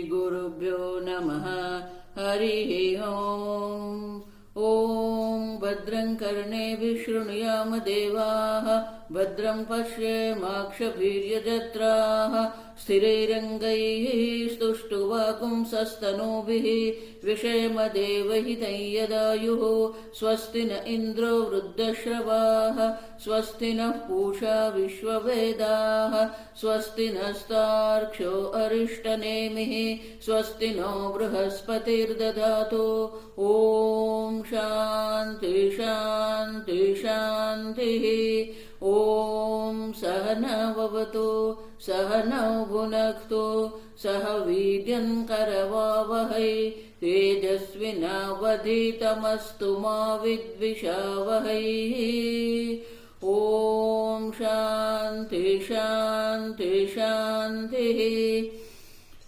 गुरुभ्यो नमः। हरिः ओम्। ॐ भद्रं कर्णेभिः शृणुयाम देवाः, भद्रं पश्येमाक्षभिर्यजत्राः, स्थिरैरङ्गैः स्तुष्टुवागुंसस्तनूभिः विषेम देवहितं यदायुः। स्वस्ति न इन्द्रो वृद्धश्रवाः, स्वस्ति नः पूषा विश्ववेदाः, स्वस्ति नस्तार्क्ष्यो अरिष्टनेमिः, स्वस्ति नो बृहस्पतिर्दधातु। ॐ शान्ति शान्ति शान्तिः। ॐ सहना भवतु, सहनौ भुनक्तु, सह वीर्यं करवावहै, तेजस्विनावधीतमस्तु मा विद्विषावहै। ॐ शान्ति शान्ति शान्तिः।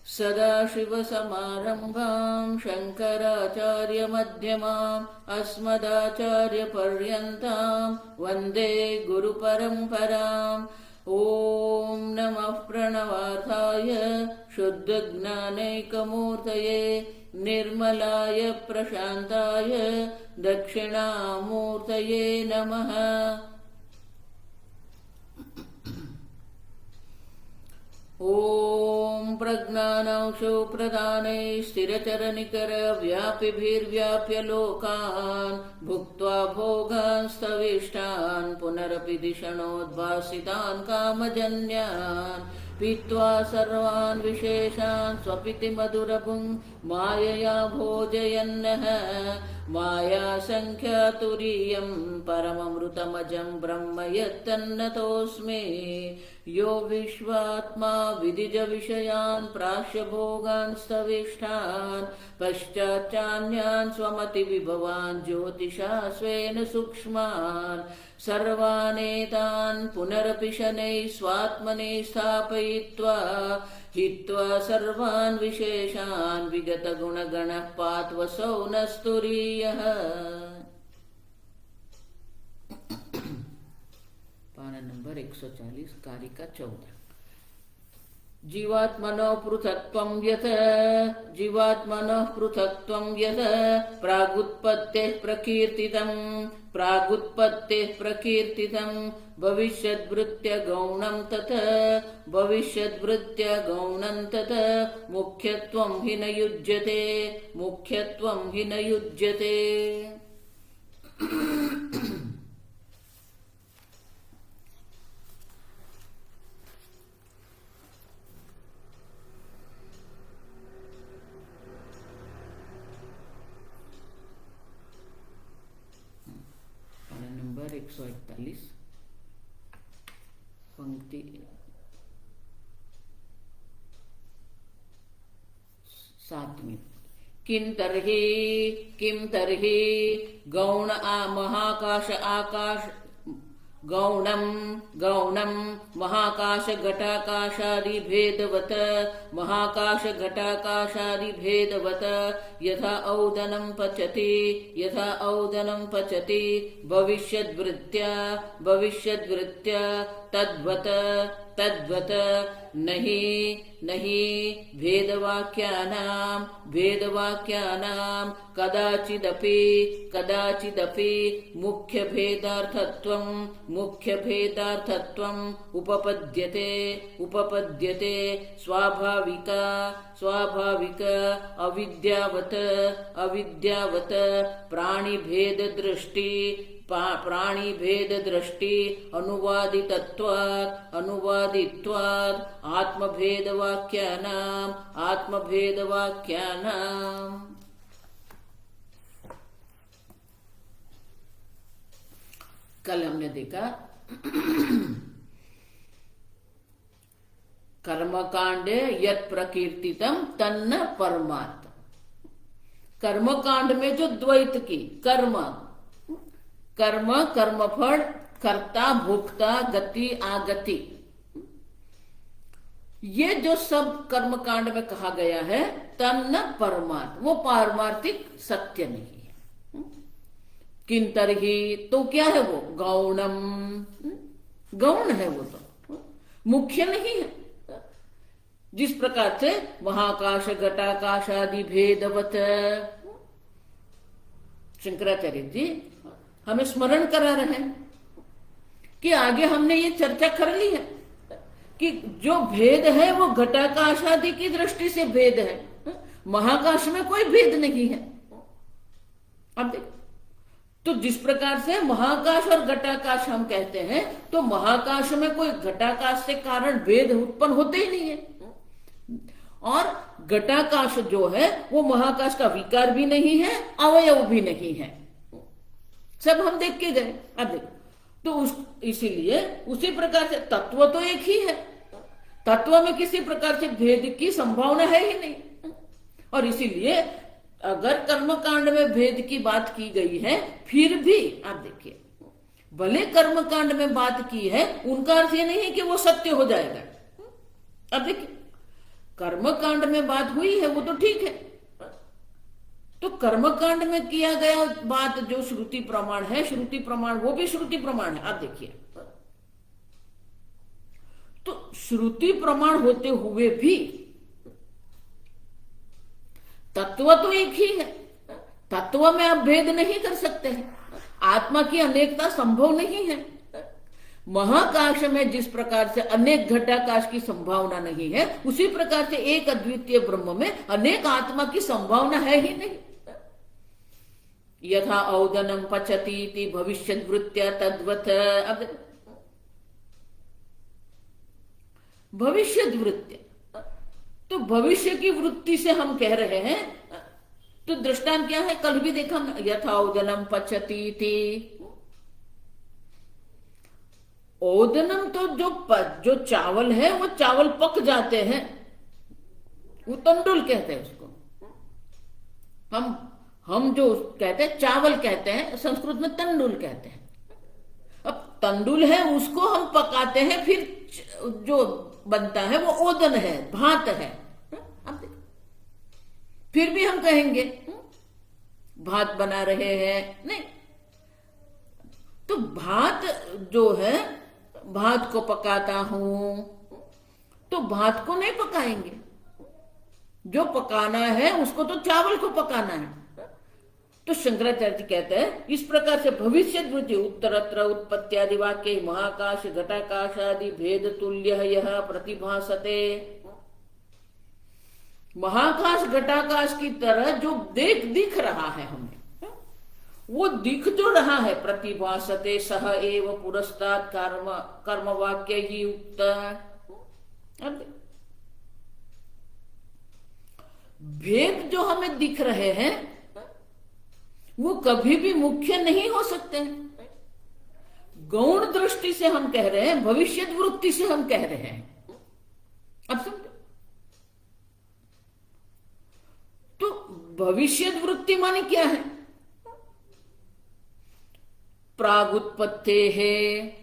सदाशिवसमारम्भां शङ्कराचार्यमध्यमाम् अस्मदाचार्यपर्यन्तां वन्दे गुरुपरम्पराम्। ॐ नमः प्रणवार्थाय शुद्धज्ञानैकमूर्तये, निर्मलाय प्रशान्ताय दक्षिणामूर्तये नमः। ॐ प्रज्ञानौषो प्रदानै स्थिरचरनिकरव्यापिभिर्व्याप्य लोकान्, भुक्त्वा भोगांस्तविष्टान् पुनरपि धिषणोद्भासितान् कामजन्यान्, पीत्वा सर्वान् विशेषान् स्वपिति मधुरभुङ् मायया भोजयन्नः। मायासङ्ख्यातुरीयं परममृतमजं ब्रह्म यत्तन्नतोऽस्मि। यो विश्वात्मा विदिजविषयान् प्राश्य भोगांस्तविष्टान्, पश्चाच्चान्यान् स्वमतिविभवान् ज्योतिषा स्वेन सूक्ष्मान्, सर्वानेतान् पुनरपि शनैः स्वात्मनि स्थापयित्वा, हित्वा सर्वान् विशेषान् विगतगुणगणः पात्वसौ नस्तुरीयः। पाना नंबर 140, कारिका 14। जीवात्मनो पृथक्त्वं यत्, जीवात्मनः पृथक्त्वं यत् प्रागुत्पत्तेः प्रकीर्तितं, प्रागुत्पत्तेः प्रकीर्तितं, भविष्यद्वृत्त्य गौणं तत्, भविष्यद्वृत्त्य गौणं तत्, मुख्यत्वं हि न युज्यते, मुख्यत्वं हि न युज्यते। नंबर 141, पंक्ति 7। किं तर्हि गौण महाकाश आकाश, गौणं महाकाश घटाकाशादि भेदवत, महाकाश घटाकाशादि भेदवत, यथा औदनं पचति, यथा औदनं पचति, भविष्यद्वृत्त्या तद्वत नहि भेदवाक्यानां कदाचिदपि मुख्यभेदार्थत्वं उपपद्यते स्वाभाविक अविद्यावत प्राणिभेददृष्टि अनुवादित्वात् आत्मभेदवाक्यानाम्। कल हमने देखा कर्मकांडे यत् प्रकीर्तितम तन्न परमार्थ। कर्मकांड में जो द्वैत की कर्मफल, कर्ता भोक्ता, गति आगति, ये जो सब कर्मकांड में कहा गया है तन्न परमार्थ, वो पारमार्थिक सत्य नहीं है। किंतर्हि तो क्या है वो? गौण है वो, तो मुख्य नहीं है। जिस प्रकार से महाकाश घटाकाश आदि भेदवत, शंकराचार्य जी हमें स्मरण करा रहे हैं कि आगे हमने ये चर्चा कर ली है कि जो भेद है वो घटाकाश आदि की दृष्टि से भेद है, महाकाश में कोई भेद नहीं है। अब देखो, तो जिस प्रकार से महाकाश और घटाकाश हम कहते हैं, तो महाकाश में कोई घटाकाश से कारण भेद उत्पन्न होते ही नहीं है, और घटाकाश जो है वो महाकाश का विकार भी नहीं है, अवयव भी नहीं है, सब हम देख के गए। अब देखो, तो इसीलिए उसी प्रकार से तत्व तो एक ही है, तत्व में किसी प्रकार से भेद की संभावना है ही नहीं, और इसीलिए अगर कर्मकांड में भेद की बात की गई है, फिर भी आप देखिए, भले कर्मकांड में बात की है, उनका अर्थ ये नहीं है कि वो सत्य हो जाएगा। अब देखिए, कर्मकांड में बात हुई है वो तो ठीक है, तो कर्मकांड में किया गया बात जो श्रुति प्रमाण है, श्रुति प्रमाण वो भी श्रुति प्रमाण है। आप देखिए, तो श्रुति प्रमाण होते हुए भी तत्व तो एक ही है, तत्व में आप भेद नहीं कर सकते हैं, आत्मा की अनेकता संभव नहीं है। महाकाश में जिस प्रकार से अनेक घटाकाश की संभावना नहीं है, उसी प्रकार से एक अद्वितीय ब्रह्म में अनेक आत्मा की संभावना है ही नहीं। यथा औदनम पचती भविष्यत वृत्त्या तद्वत, अब भविष्यत वृत्ति, तो भविष्य की वृत्ति से हम कह रहे हैं, तो दृष्टांत क्या है, कल भी देखा, यथा औदनम पचती थी। ओदनम तो जो चावल है वो चावल पक जाते हैं, वो तंडुल कहते हैं उसको, हम जो कहते हैं चावल कहते हैं, संस्कृत में तंडुल कहते हैं। अब तंडुल है उसको हम पकाते हैं, फिर जो बनता है वो ओदन है, भात है। अब देखो, फिर भी हम कहेंगे भात बना रहे हैं, नहीं, तो भात जो है, भात को पकाता हूं, तो भात को नहीं पकाएंगे, जो पकाना है उसको तो चावल को पकाना है। तो शंकराचार्य जी कहते हैं इस प्रकार से भविष्य वृद्धि उत्तरत्र उत्पत्त्यादि वाक्य महाकाश घटाकाश आदि भेद तुल्य यह प्रतिभासते, महाकाश घटाकाश की तरह जो दिख रहा है हमें, वो दिख जो रहा है, प्रतिभासते सह एव पुरस्तात् कर्म वाक्य ही उक्त। भेद जो हमें दिख रहे हैं वो कभी भी मुख्य नहीं हो सकते। गौण दृष्टि से हम कह रहे हैं, भविष्य वृत्ति से हम कह रहे हैं। अब समझो, तो भविष्य वृत्ति माने क्या है, प्रागुत्पत्ति है,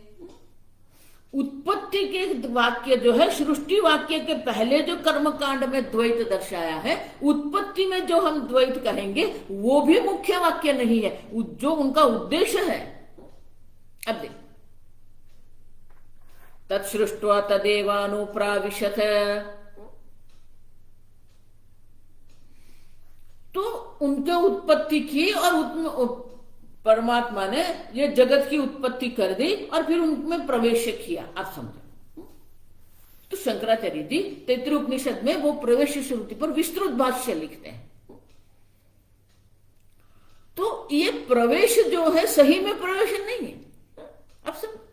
उत्पत्ति के वाक्य जो है, सृष्टि वाक्य के पहले जो कर्मकांड में द्वैत दर्शाया है, उत्पत्ति में जो हम द्वैत कहेंगे वो भी मुख्य वाक्य नहीं है, जो उनका उद्देश्य है। अब देख, तत्सृष्ट्वा तदेवानुप्राविशत, तो उनके उत्पत्ति की और परमात्मा ने ये जगत की उत्पत्ति कर दी और फिर उनमें प्रवेश किया। आप समझो, तो शंकराचार्य जी तैत्तिरीयोपनिषद में वो प्रवेश श्रुति पर विस्तृत भाष्य लिखते हैं। तो ये प्रवेश जो है सही में प्रवेश नहीं है। अब समझो,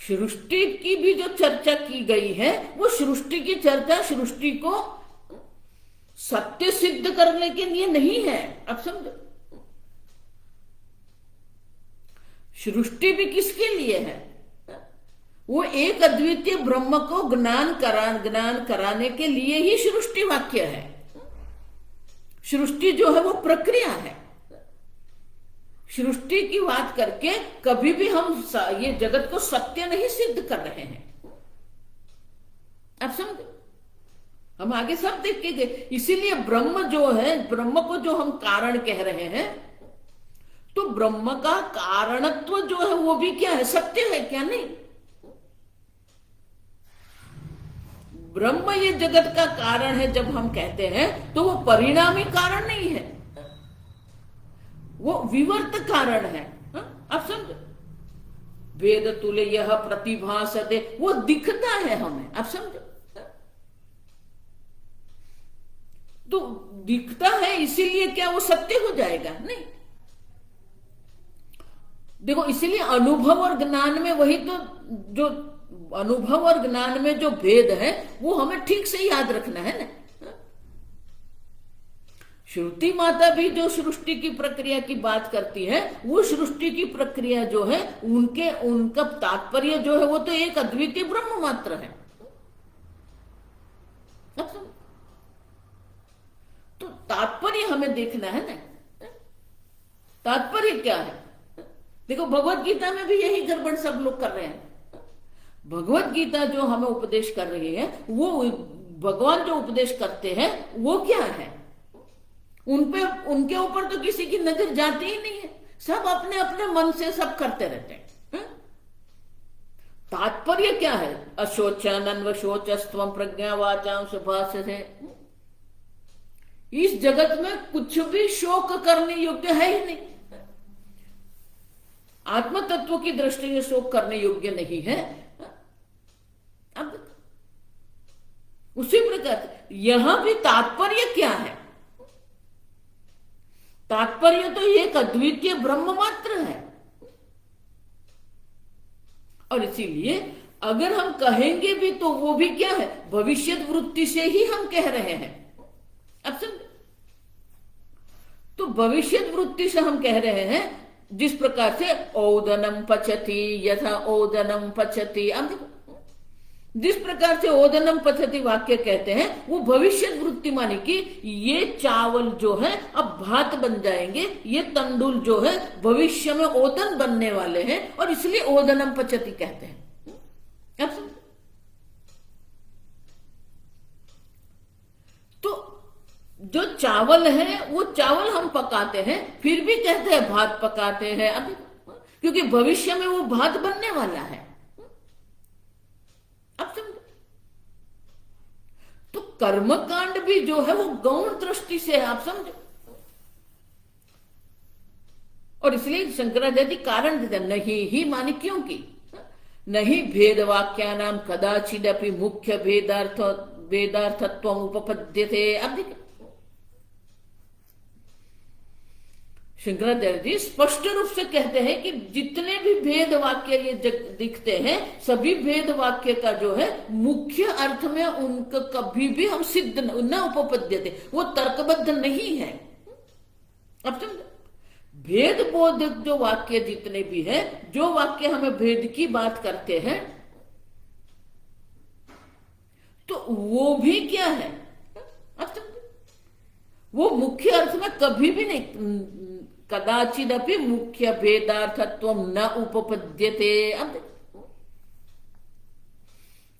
सृष्टि की भी जो चर्चा की गई है, वो सृष्टि की चर्चा सृष्टि को सत्य सिद्ध करने के लिए नहीं है। अब समझो, सृष्टि भी किसके लिए है, वो एक अद्वितीय ब्रह्म को ज्ञान कराने के लिए ही सृष्टि वाक्य है। सृष्टि जो है वो प्रक्रिया है। सृष्टि की बात करके कभी भी हम ये जगत को सत्य नहीं सिद्ध कर रहे हैं। अब समझो, हम आगे सब देख के गए। इसीलिए ब्रह्म जो है, ब्रह्म को जो हम कारण कह रहे हैं, तो ब्रह्म का कारणत्व जो है वो भी क्या है, सत्य है क्या, नहीं। ब्रह्म ये जगत का कारण है जब हम कहते हैं तो वो परिणामी कारण नहीं है, वो विवर्त कारण है। आप समझो, वेद तुल्य यह प्रतिभासते, वो दिखता है हमें, आप समझो। तो दिखता है इसीलिए क्या वो सत्य हो जाएगा? नहीं। देखो, इसीलिए अनुभव और ज्ञान में वही तो, जो अनुभव और ज्ञान में जो भेद है वो हमें ठीक से याद रखना है ना। श्रुति माता भी जो सृष्टि की प्रक्रिया की बात करती है, वो सृष्टि की प्रक्रिया जो है उनका तात्पर्य जो है वो तो एक अद्वितीय ब्रह्म मात्र है। तो तात्पर्य हमें देखना है ना, तात्पर्य क्या है। देखो, भगवत गीता में भी यही गड़बड़ सब लोग कर रहे हैं। भगवत गीता जो हमें उपदेश कर रही है, वो भगवान जो उपदेश करते हैं वो क्या है, उनके ऊपर तो किसी की नजर जाती ही नहीं है, सब अपने अपने मन से सब करते रहते हैं। तात्पर्य क्या है? अशोचन अन्वशोचस्त्वं प्रज्ञावाचां सुभाषिते। इस जगत में कुछ भी शोक करने योग्य है ही नहीं, आत्म तत्व की दृष्टि से शोक करने योग्य नहीं है। अब उसी प्रकार यहां भी तात्पर्य क्या है? तात्पर्य तो एक अद्वितीय ब्रह्म मात्र है। और इसीलिए अगर हम कहेंगे भी तो वो भी क्या है? भविष्य वृत्ति से ही हम कह रहे हैं। अब समझो, तो भविष्य वृत्ति से हम कह रहे हैं, जिस प्रकार से ओदनम पचति यथा ओदनम पचति, अब देखो, जिस प्रकार से ओदनम पचति वाक्य कहते हैं वो भविष्य वृत्ति माने कि ये चावल जो है अब भात बन जाएंगे, ये तंडुल जो है भविष्य में ओदन बनने वाले हैं, और इसलिए ओदनम पचति कहते हैं। अब तो जो चावल है वो चावल हम पकाते हैं, फिर भी कहते हैं भात पकाते हैं, अभी क्योंकि भविष्य में वो भात बनने वाला है। अब समझो, तो कर्मकांड भी जो है वो गौण दृष्टि से है, आप समझो। और इसलिए शंकराचार्य कारण देते नहीं ही माने, क्योंकि नहीं भेद वाक्या नाम कदाचिदपि मुख्य भेदार्थत्व उपपद्यते। अब देखिए, शंकराचार्य जी स्पष्ट रूप से कहते हैं कि जितने भी भेद वाक्य ये दिखते हैं, सभी भेद वाक्य का जो है मुख्य अर्थ में उनका कभी भी हम सिद्ध न उपपद्यते, वो तर्कबद्ध नहीं है। अब समझो, भेद बोधक जो वाक्य जितने भी है, जो वाक्य हमें भेद की बात करते हैं, तो वो भी क्या है? अब समझो, वो मुख्य अर्थ में कभी भी नहीं, कदाचिदपि मुख्य भेदार्थत्व न उपपद्यते। अब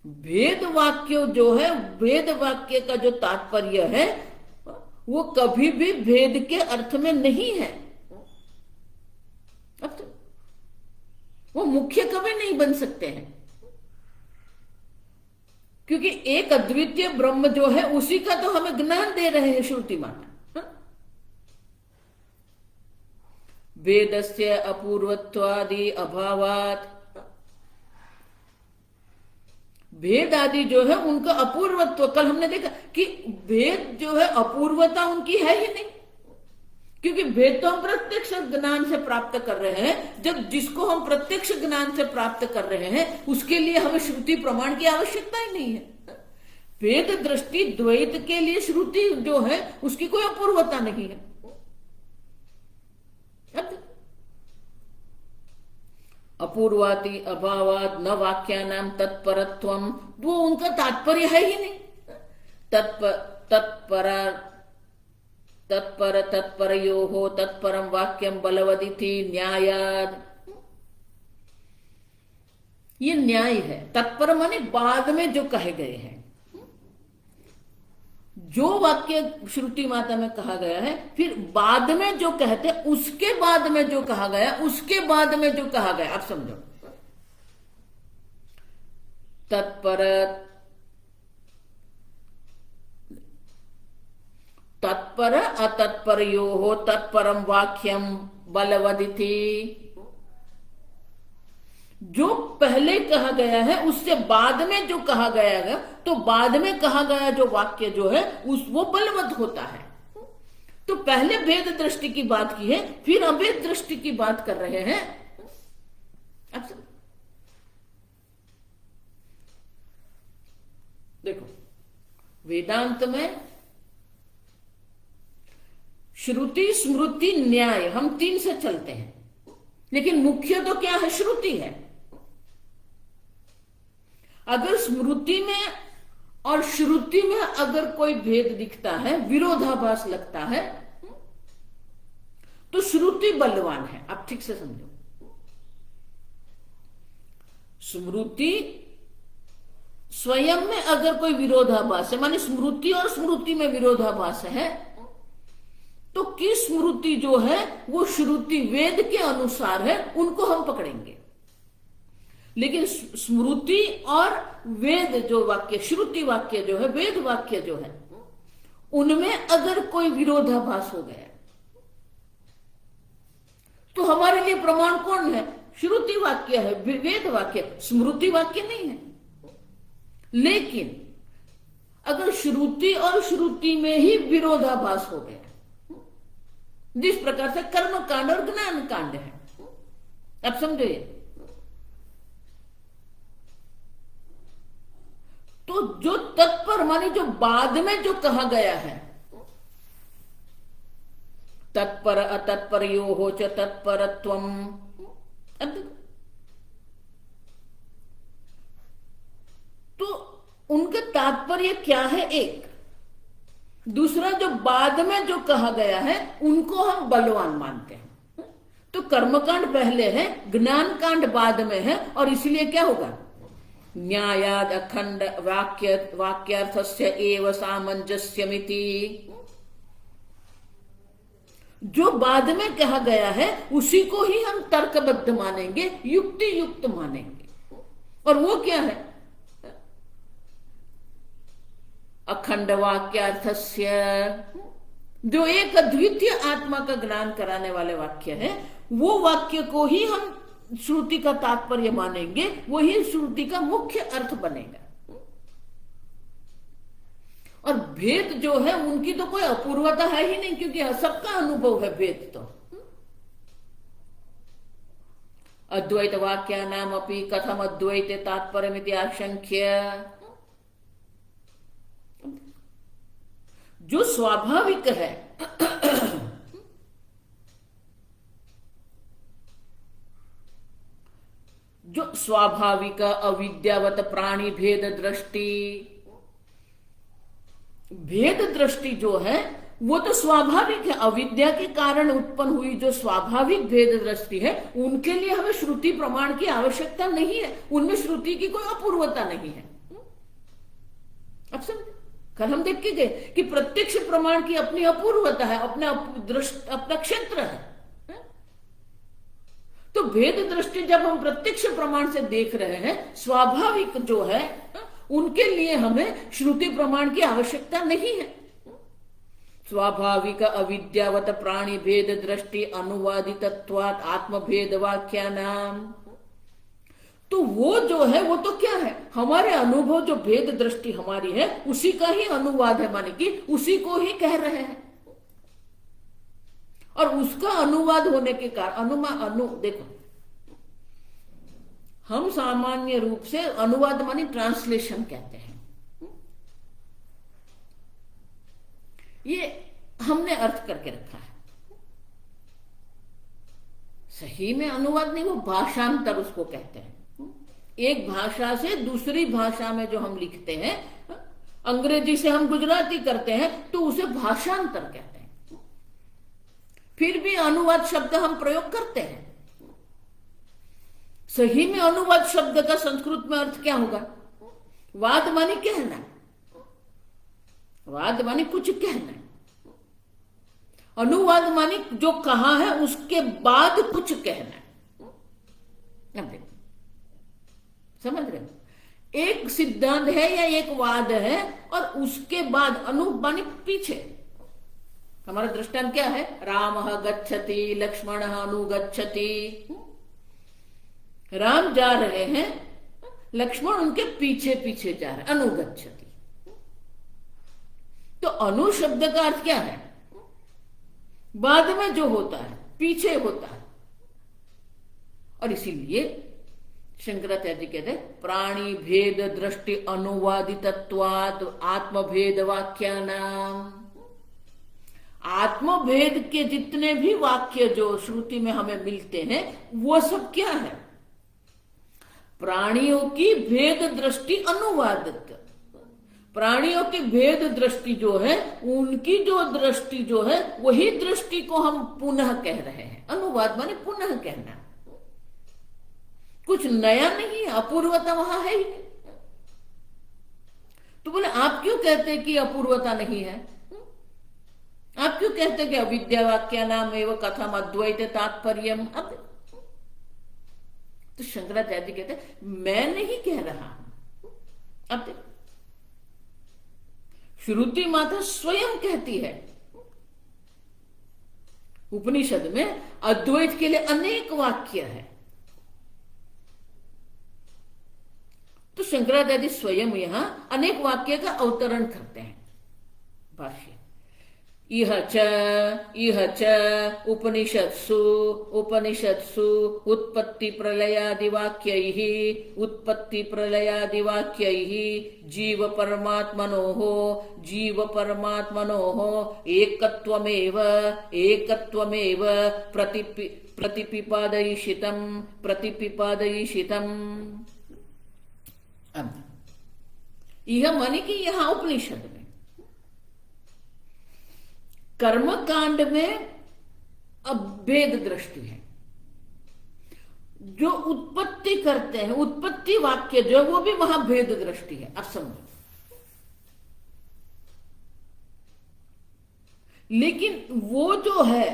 भेद वाक्य जो है, भेद वाक्य का जो तात्पर्य है वो कभी भी भेद के अर्थ में नहीं है। अब तो वो मुख्य कभी नहीं बन सकते हैं, क्योंकि एक अद्वितीय ब्रह्म जो है उसी का तो हमें ज्ञान दे रहे हैं श्रुति माता। वेदस्य अपूर्वत्वादि अभावात, भेद आदि जो है उनका अपूर्वत्व, कल हमने देखा कि भेद जो है अपूर्वता उनकी है ही नहीं, क्योंकि भेद तो हम प्रत्यक्ष ज्ञान से प्राप्त कर रहे हैं। जब जिसको हम प्रत्यक्ष ज्ञान से प्राप्त कर रहे हैं उसके लिए हमें श्रुति प्रमाण की आवश्यकता ही नहीं है। भेद दृष्टि द्वैत के लिए श्रुति जो है उसकी कोई अपूर्वता नहीं है। अपूर्वाति अभावात न वाक्यानाम तत्परत्वम, वो उनका तात्पर्य है ही नहीं। तत्परयोः तत्परम वाक्यम बलवदिति न्यायाद, ये न्याय है। तत्पर माने बाद में जो कहे गए हैं, जो वाक्य श्रुति माता में कहा गया है, फिर बाद में जो कहते हैं, उसके बाद में जो कहा गया, उसके बाद में जो कहा गया, आप समझो। तत्पर तत्पर अतत्परयोः तत्परम वाक्यम बलवदिति। जो पहले कहा गया है उससे बाद में जो कहा गया है, तो बाद में कहा गया जो वाक्य जो है उस वो बलवत होता है। तो पहले भेद दृष्टि की बात की है, फिर अभेद दृष्टि की बात कर रहे हैं। अब देखो, वेदांत में श्रुति स्मृति न्याय हम तीन से चलते हैं, लेकिन मुख्य तो क्या है? श्रुति है। अगर स्मृति में और श्रुति में अगर कोई भेद दिखता है, विरोधाभास लगता है, तो श्रुति बलवान है। आप ठीक से समझो, स्मृति स्वयं में अगर कोई विरोधाभास है, माने स्मृति और स्मृति में विरोधाभास है, तो किस स्मृति जो है वो श्रुति वेद के अनुसार है, उनको हम पकड़ेंगे। लेकिन स्मृति और वेद जो वाक्य, श्रुति वाक्य जो है, वेद वाक्य जो है, उनमें अगर कोई विरोधाभास हो गया तो हमारे लिए प्रमाण कौन है? श्रुति वाक्य है, वेद वाक्य, स्मृति वाक्य नहीं है। लेकिन अगर श्रुति और श्रुति में ही विरोधाभास हो गया, जिस प्रकार से कर्म कांड और ज्ञान कांड है, अब समझो ये, तो जो तत्पर माने जो बाद में जो कहा गया है, तत्पर अतत्परयोः च तत्परत्वम, तो उनका तात्पर्य क्या है? एक दूसरा जो बाद में जो कहा गया है उनको हम बलवान मानते हैं। तो कर्मकांड पहले है, ज्ञान कांड बाद में है, और इसलिए क्या होगा? न्यायाद अखंड वाक्यार्थस्य एव सामंजस्यमिति। जो बाद में कहा गया है उसी को ही हम तर्कबद्ध मानेंगे, युक्ति युक्त मानेंगे। और वो क्या है? अखंड वाक्यार्थस्य, जो एक अद्वितीय आत्मा का ज्ञान कराने वाले वाक्य है, वो वाक्य को ही हम श्रुति का तात्पर्य मानेंगे, वही श्रुति का मुख्य अर्थ बनेगा। और भेद जो है उनकी तो कोई अपूर्वता है ही नहीं, क्योंकि सबका अनुभव है भेद। तो अद्वैत वाक्या नाम अपि कथम अद्वैत तात्पर्यमिति आशंक्य। जो स्वाभाविक है, जो स्वाभाविक अविद्यावत प्राणी भेद दृष्टि, भेद दृष्टि जो है वो तो स्वाभाविक है। अविद्या के कारण उत्पन्न हुई जो स्वाभाविक भेद दृष्टि है, उनके लिए हमें श्रुति प्रमाण की आवश्यकता नहीं है। उनमें श्रुति की कोई अपूर्वता नहीं है। अब समझे, कल हम देख के गए कि प्रत्यक्ष प्रमाण की अपनी अपूर्वता है, अपना क्षेत्र है। तो भेद दृष्टि जब हम प्रत्यक्ष प्रमाण से देख रहे हैं, स्वाभाविक जो है, उनके लिए हमें श्रुति प्रमाण की आवश्यकता नहीं है। स्वाभाविक अविद्यावत प्राणी भेद दृष्टि अनुवादितत्वात् आत्मभेद वाक्यानाम। तो वो जो है वो तो क्या है? हमारे अनुभव जो भेद दृष्टि हमारी है उसी का ही अनुवाद है, माने कि उसी को ही कह रहे हैं। और उसका अनुवाद होने के कारण देखो, हम सामान्य रूप से अनुवाद माने ट्रांसलेशन कहते हैं। ये हमने अर्थ करके रखा है। सही में अनुवाद नहीं, वो भाषांतर उसको कहते हैं। एक भाषा से दूसरी भाषा में जो हम लिखते हैं, अंग्रेजी से हम गुजराती करते हैं तो उसे भाषांतर कहते हैं। फिर भी अनुवाद शब्द हम प्रयोग करते हैं। सही में अनुवाद शब्द का संस्कृत में अर्थ क्या होगा? वाद माने कहना, वाद माने कुछ कहना, अनुवाद माने जो कहा है उसके बाद कुछ कहना। समझ रहे हो? एक सिद्धांत है या एक वाद है और उसके बाद अनु माने पीछे, हमारा दृष्टांत क्या है? रामः गच्छति, लक्ष्मणः अनुगच्छति। राम जा रहे हैं, लक्ष्मण उनके पीछे पीछे जा रहे, अनुगच्छति। तो अनु शब्द का अर्थ क्या है? बाद में जो होता है, पीछे होता है। और इसीलिए शंकराचार्य कहते हैं प्राणी भेद दृष्टि अनुवादितत्वात् आत्मभेद वाक्यानाम। आत्मभेद के जितने भी वाक्य जो श्रुति में हमें मिलते हैं वो सब क्या है? प्राणियों की भेद दृष्टि अनुवादित। प्राणियों की भेद दृष्टि जो है, उनकी जो दृष्टि जो है, वही दृष्टि को हम पुनः कह रहे हैं। अनुवाद माने पुनः कहना, कुछ नया नहीं है, अपूर्वता वहां है ही। तो बोले आप क्यों कहते हैं कि अपूर्वता नहीं है? आप क्यों कहते हैं कि अविद्या वाक्या नाम एवं कथम अद्वैत तात्पर्यम? अब तो शंकराचार्य कहते हैं मैं नहीं कह रहा हूं। अब देखो, श्रुति माता स्वयं कहती है, उपनिषद में अद्वैत के लिए अनेक वाक्य है। तो शंकराचार्य स्वयं यहां अनेक वाक्य का अवतरण करते हैं। भाष्य इह च उपनिषत्सु उत्पत्ति प्रलयादिवाक्यैः जीव परमात्मनोः एकत्वमेव प्रतिपिपादयिषितम्। अब यह माने कि यहां उपनिषद में कर्म कांड में अभेद दृष्टि है। जो उत्पत्ति करते हैं, उत्पत्ति वाक्य जो है वो भी वहां भेद दृष्टि है। अब समझो, लेकिन वो जो है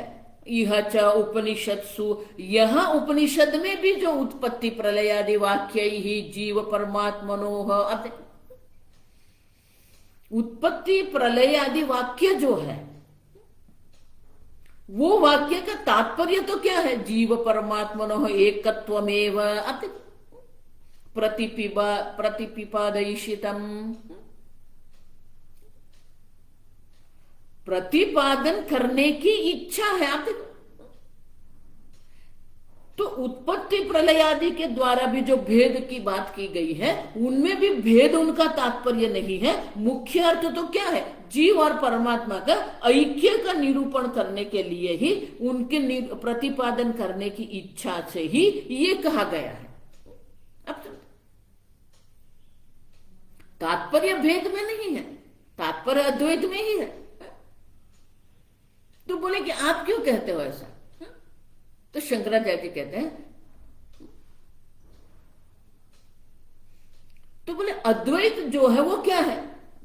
इह च उपनिषत्सु, यहां उपनिषद में भी जो उत्पत्ति प्रलयादि वाक्य ही जीव परमात्मनोः, अब उत्पत्ति प्रलयादि वाक्य जो है वो वाक्य का तात्पर्य तो क्या है? जीव परमात्मनोः एकत्वमेव प्रतिपिपादयिषितम्। प्रतिपादन करने की इच्छा है। आप तो उत्पत्ति प्रलय आदि के द्वारा भी जो भेद की बात की गई है, उनमें भी भेद उनका तात्पर्य नहीं है। मुख्य अर्थ तो क्या है? जीव और परमात्मा का ऐक्य का निरूपण करने के लिए ही, उनके प्रतिपादन करने की इच्छा से ही ये कहा गया है। अब तात्पर्य भेद में नहीं है, तात्पर्य अद्वैत में ही है। तो बोले कि आप क्यों कहते हो ऐसा? तो शंकराचार्य कहते हैं, तो बोले अद्वैत जो है वो क्या है?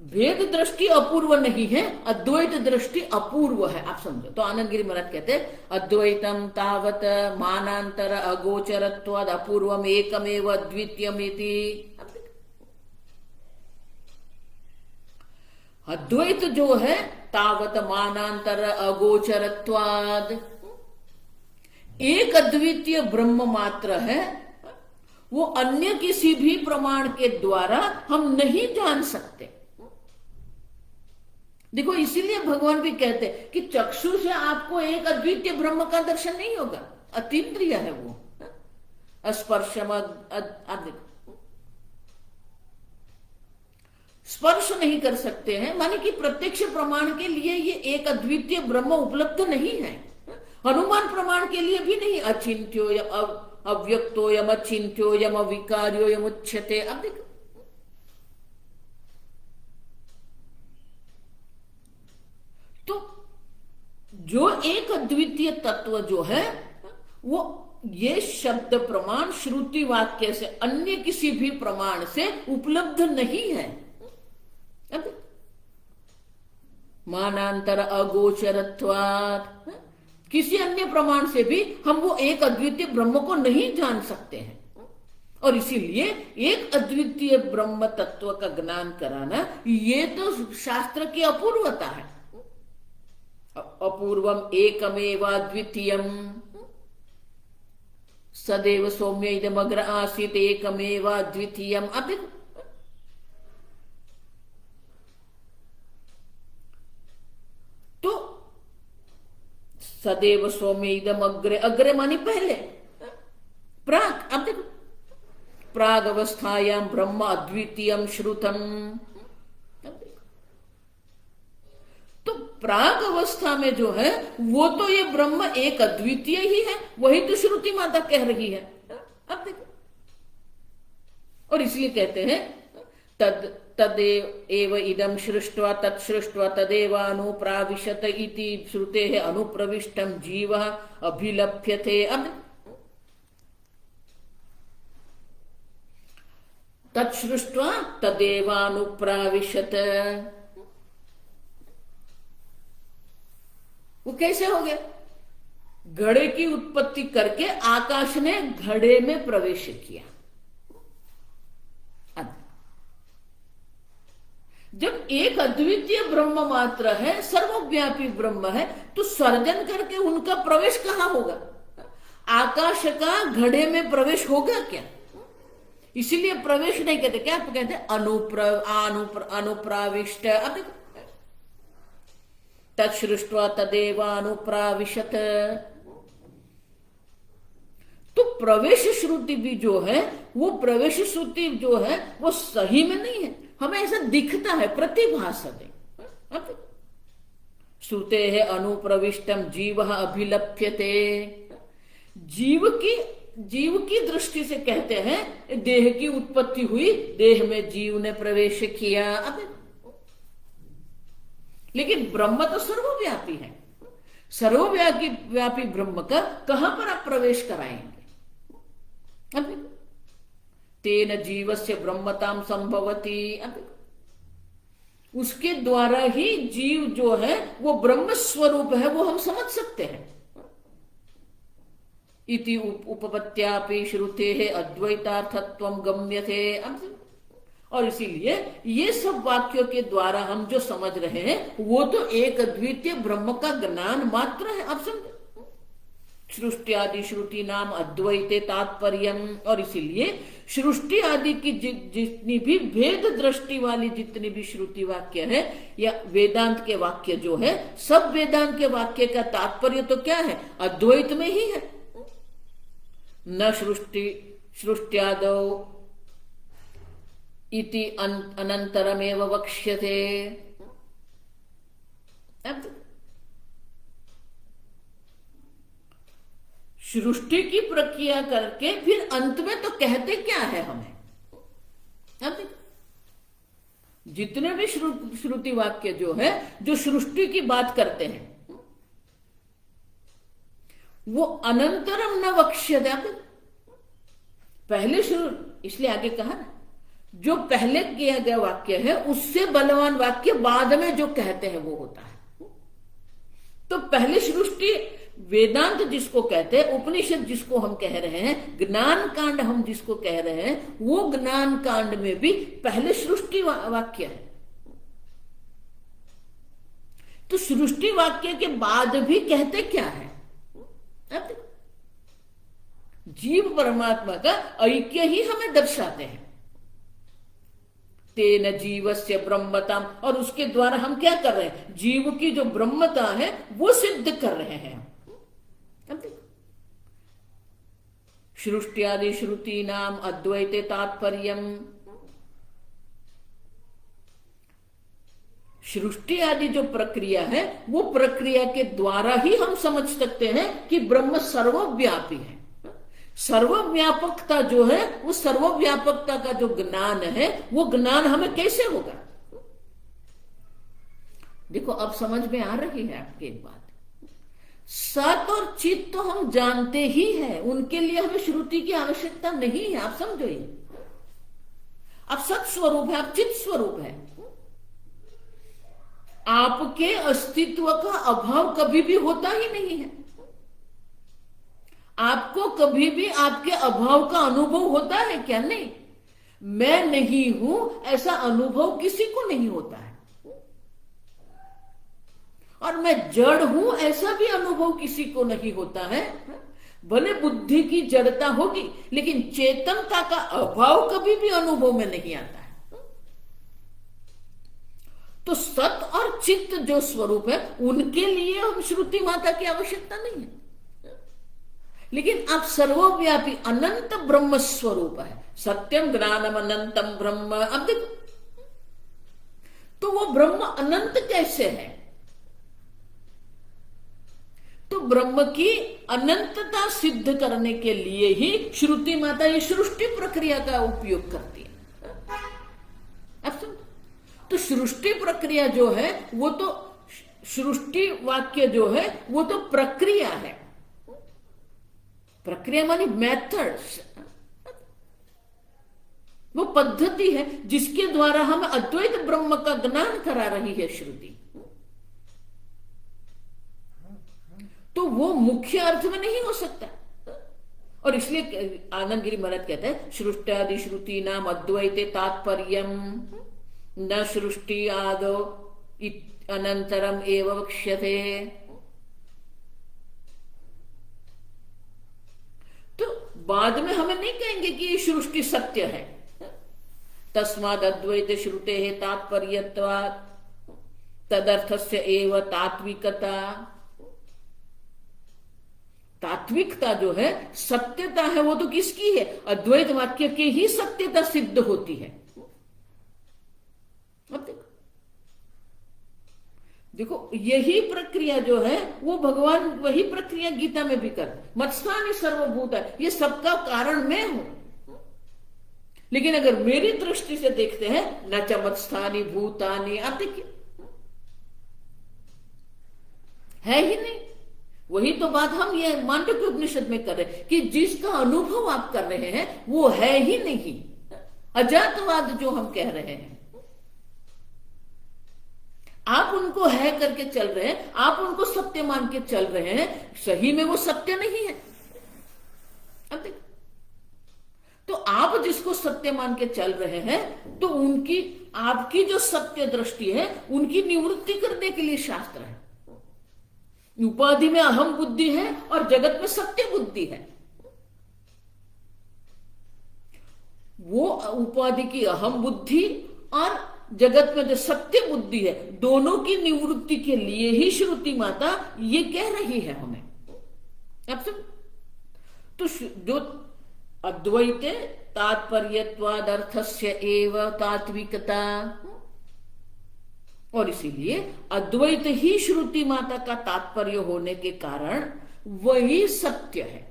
भेद दृष्टि अपूर्व नहीं है, अद्वैत दृष्टि अपूर्व है। आप समझो। तो आनंद गिरी महाराज कहते हैं अद्वैतम तावत मानांतर अगोचरत्वाद अपूर्वम एकमेव अद्वितीयमिति। अद्वैत जो है तावत मानांतर अगोचरत्वाद, एक अद्वितीय ब्रह्म मात्र है, वो अन्य किसी भी प्रमाण के द्वारा हम नहीं जान सकते। देखो, इसीलिए भगवान भी कहते हैं कि चक्षु से आपको एक अद्वितीय ब्रह्म का दर्शन नहीं होगा, अतीन्द्रिय है वो, स्पर्शम। स्पर्श नहीं कर सकते हैं, माने कि प्रत्यक्ष प्रमाण के लिए ये एक अद्वितीय ब्रह्म उपलब्ध नहीं है। अनुमान प्रमाण के लिए भी नहीं। अचिंत्यो यम अव्यक्तो यम अचिंत्यो यम अविकार्यो यम उच्यते। अब देखो, तो जो एक अद्वितीय तत्व जो है वो ये शब्द प्रमाण श्रुति वाक्य से, अन्य किसी भी प्रमाण से उपलब्ध नहीं है। अब मानांतर अगोचरत्वात्, किसी अन्य प्रमाण से भी हम वो एक अद्वितीय ब्रह्म को नहीं जान सकते हैं। और इसीलिए एक अद्वितीय ब्रह्म तत्व का ज्ञान कराना, ये तो शास्त्र की अपूर्वता है। अपूर्वम एकमेवाद्वितीयम सदैव सौम्य इदमग्र आसीत एकमेवाद्वितीयम। अब देखो, तो सदैव सौम्य इदम अग्रे, अग्रे मानी पहले, प्राग। अब देखो, प्राग अवस्थायाम ब्रह्म अद्वितीयम श्रुतम। तो प्राग अवस्था में जो है वो तो ये ब्रह्म एक अद्वितीय ही है, वही तो श्रुति माता कह रही है। अब देखो, और इसलिए कहते हैं तद तदेव इदम सृष्ट्वा तत्सृष्ट्वा तदेवानुप्राविशत इति श्रुते है अनुप्रविष्टम जीव अभिलप्यते। अब तत्सृष्ट्वा तदेवानुप्राविशत, वो कैसे हो गया? घड़े की उत्पत्ति करके आकाश ने घड़े में प्रवेश किया। जब एक अद्वितीय ब्रह्म मात्र है, सर्वव्यापी ब्रह्म है, तो सर्जन करके उनका प्रवेश कहां होगा? आकाश का घड़े में प्रवेश होगा क्या? इसीलिए प्रवेश नहीं कहते, क्या कहते? अनुप्राविष्ट। अब देखो, तत्सृष्ट्वा तदेवानुप्राविशत, तो प्रवेश श्रुति भी जो है, वो प्रवेश श्रुति जो है वो सही में नहीं है, हमें ऐसा दिखता है, प्रतिभासते। श्रुते है अनुप्रविष्टम जीव अभिलप्यते। जीव की दृष्टि से कहते हैं देह की उत्पत्ति हुई, देह में जीव ने प्रवेश किया। अब लेकिन ब्रह्म तो सर्वव्यापी है, सर्वव्यापी ब्रह्म का कहां पर आप प्रवेश कराएंगे? अब तेन जीवस्य ब्रह्मताम संभवती। अब उसके द्वारा ही जीव जो है वो ब्रह्म स्वरूप है, वो हम समझ सकते हैं। इति उपपत्त्यापि श्रुते है अद्वैतार्थत्वम गम्यते। और इसीलिए ये सब वाक्यों के द्वारा हम जो समझ रहे हैं वो तो एक अद्वितीय ब्रह्म का ज्ञान मात्र है। अब समझे, सृष्टि आदि श्रुति नाम अद्वैते तात्पर्यम। और इसीलिए सृष्टि आदि की जितनी भी भेद दृष्टि वाली जितनी भी श्रुति वाक्य है या वेदांत के वाक्य जो है, सब वेदांत के वाक्य का तात्पर्य तो क्या है? अद्वैत में ही है। न सृष्ट्यादौ इति अनंतरमेव वक्ष्यते। अब सृष्टि की प्रक्रिया करके फिर अंत में तो कहते क्या है हमें? अब जितने भी श्रुति वाक्य जो है, जो सृष्टि की बात करते हैं, वो अनंतरम न वक्ष्यते। पहले इसलिए आगे कहा ना, जो पहले किया गया वाक्य है उससे बलवान वाक्य बाद में जो कहते हैं वो होता है। तो पहले सृष्टि वेदांत जिसको कहते हैं, उपनिषद जिसको हम कह रहे हैं, ज्ञान कांड हम जिसको कह रहे हैं, वो ज्ञान कांड में भी पहले सृष्टि वाक्य है। तो सृष्टि वाक्य के बाद भी कहते क्या है? जीव परमात्मा का ऐक्य ही हमें दर्शाते हैं। तेन जीवस्य ब्रह्मताम, और उसके द्वारा हम क्या कर रहे हैं? जीव की जो ब्रह्मता है वो सिद्ध कर रहे हैं। सृष्टि आदि श्रुति नाम अद्वैते तात्पर्यम। सृष्टि आदि जो प्रक्रिया है वो प्रक्रिया के द्वारा ही हम समझ सकते हैं कि ब्रह्म सर्वव्यापी है। सर्वव्यापकता जो है, वो सर्वव्यापकता का जो ज्ञान है, वो ज्ञान हमें कैसे होगा? देखो, अब समझ में आ रही है आपकी एक बात। सत और चित तो हम जानते ही हैं, उनके लिए हमें श्रुति की आवश्यकता नहीं है। आप समझो, ये आप सत स्वरूप है, आप चित स्वरूप है। आपके अस्तित्व का अभाव कभी भी होता ही नहीं है। आपको कभी भी आपके अभाव का अनुभव होता है क्या? नहीं। मैं नहीं हूं ऐसा अनुभव किसी को नहीं होता है। और मैं जड़ हूं ऐसा भी अनुभव किसी को नहीं होता है। भले बुद्धि की जड़ता होगी लेकिन चेतनता का अभाव कभी भी अनुभव में नहीं आता है। तो सत और चित्त जो स्वरूप है उनके लिए हम श्रुति माता की आवश्यकता नहीं है। लेकिन आप सर्वव्यापी अनंत ब्रह्म स्वरूप है, सत्यम ज्ञानम अनंतम ब्रह्म। अब देखो तो वो ब्रह्म अनंत कैसे है? तो ब्रह्म की अनंतता सिद्ध करने के लिए ही श्रुति माता ये सृष्टि प्रक्रिया का उपयोग करती है। अब समझो, तो सृष्टि प्रक्रिया जो है वो तो सृष्टि वाक्य जो है वो तो प्रक्रिया है। प्रक्रिया मानी मेथड्स, वो पद्धति है जिसके द्वारा हम अद्वैत ब्रह्म का ज्ञान करा रही है श्रुति। तो वो मुख्य अर्थ में नहीं हो सकता। और इसलिए आनंद गिरी महाराज कहते हैं सृष्टादि श्रुति नाम अद्वैते तात्पर्यम न सृष्टि आदो अनंतरम एव वक्ष्यते। तो बाद में हमें नहीं कहेंगे कि ये सृष्टि सत्य है। तस्माद अद्वैत श्रुते है तात्पर्यत्वात् तदर्थस्य एव तात्विकता। तात्विकता जो है, सत्यता है, वो तो किसकी है? अद्वैत वाक्य की ही सत्यता सिद्ध होती है। अब देखो यही प्रक्रिया जो है वो भगवान वही प्रक्रिया गीता में भी कर मत्स्थानि सर्वभूत है, ये सबका कारण मैं हूं। लेकिन अगर मेरी दृष्टि से देखते हैं न च मत्स्थानि भूतानि, आप देखिए है ही नहीं। वही तो बात हम ये मांडव्य उपनिषद में कर रहे हैं कि जिसका अनुभव आप कर रहे हैं वो है ही नहीं। अजातवाद जो हम कह रहे हैं, आप उनको है करके चल रहे हैं, आप उनको सत्य मान के चल रहे हैं, सही में वो सत्य नहीं है। अब देखो, तो आप जिसको सत्य मान के चल रहे हैं तो उनकी आपकी जो सत्य दृष्टि है उनकी निवृत्ति करने के लिए शास्त्र है। उपाधि में अहम बुद्धि है और जगत में सत्य बुद्धि है। वो उपाधि की अहम बुद्धि और जगत में जो सत्य बुद्धि है दोनों की निवृत्ति के लिए ही श्रुति माता ये कह रही है हमें। अब सब तो जो अद्वैत तात्पर्यत्वाद अर्थस्य एव तात्विकता, और इसीलिए अद्वैत ही श्रुति माता का तात्पर्य होने के कारण वही सत्य है।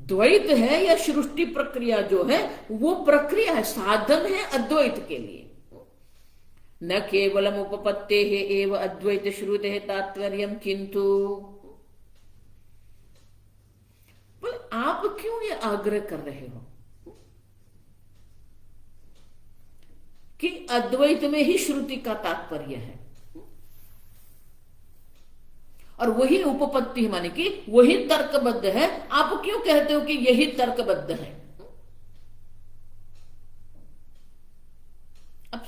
द्वैत है या सृष्टि प्रक्रिया जो है वो प्रक्रिया है, साधन है अद्वैत के लिए। न केवलम उपपत्ते है एव अद्वैत श्रुते है तात्पर्यम, किंतु आप क्यों ये आग्रह कर रहे हो कि अद्वैत में ही श्रुति का तात्पर्य है और वही उपपत्ति माने कि वही तर्कबद्ध है? आप क्यों कहते हो कि यही तर्कबद्ध है? अब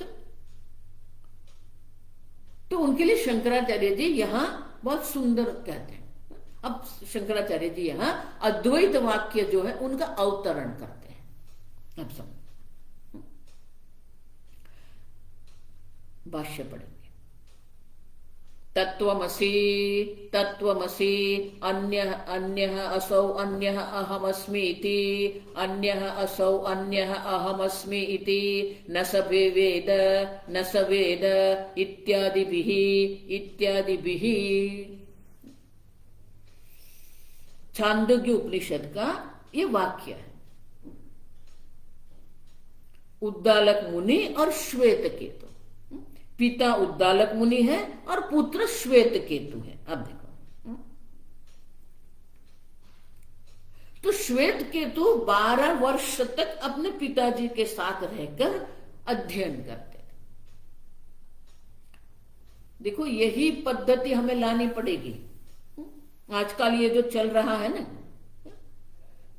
तो उनके लिए शंकराचार्य जी यहां बहुत सुंदर कहते हैं। अब शंकराचार्य जी यहां अद्वैत वाक्य जो है उनका अवतरण करते हैं। अब सब भाष्य पढ़ेंगे। तत्वमसि तत्वमसि अन्यः अन्यः असौ अन्यः अहमस्मि इति, अन्यः असौ अन्यः अहमस्मि इति न स वेद न स वेद इत्यादिभिः इत्यादिभिः। छांदोग्य उपनिषद का ये वाक्य है। उद्दालक मुनि और श्वेत केतु, पिता उद्दालक मुनि है और पुत्र श्वेत केतु है। अब देखो तो श्वेत केतु 12 वर्ष तक अपने पिताजी के साथ रहकर अध्ययन करते थे। देखो यही पद्धति हमें लानी पड़ेगी। आजकल ये जो चल रहा है ना,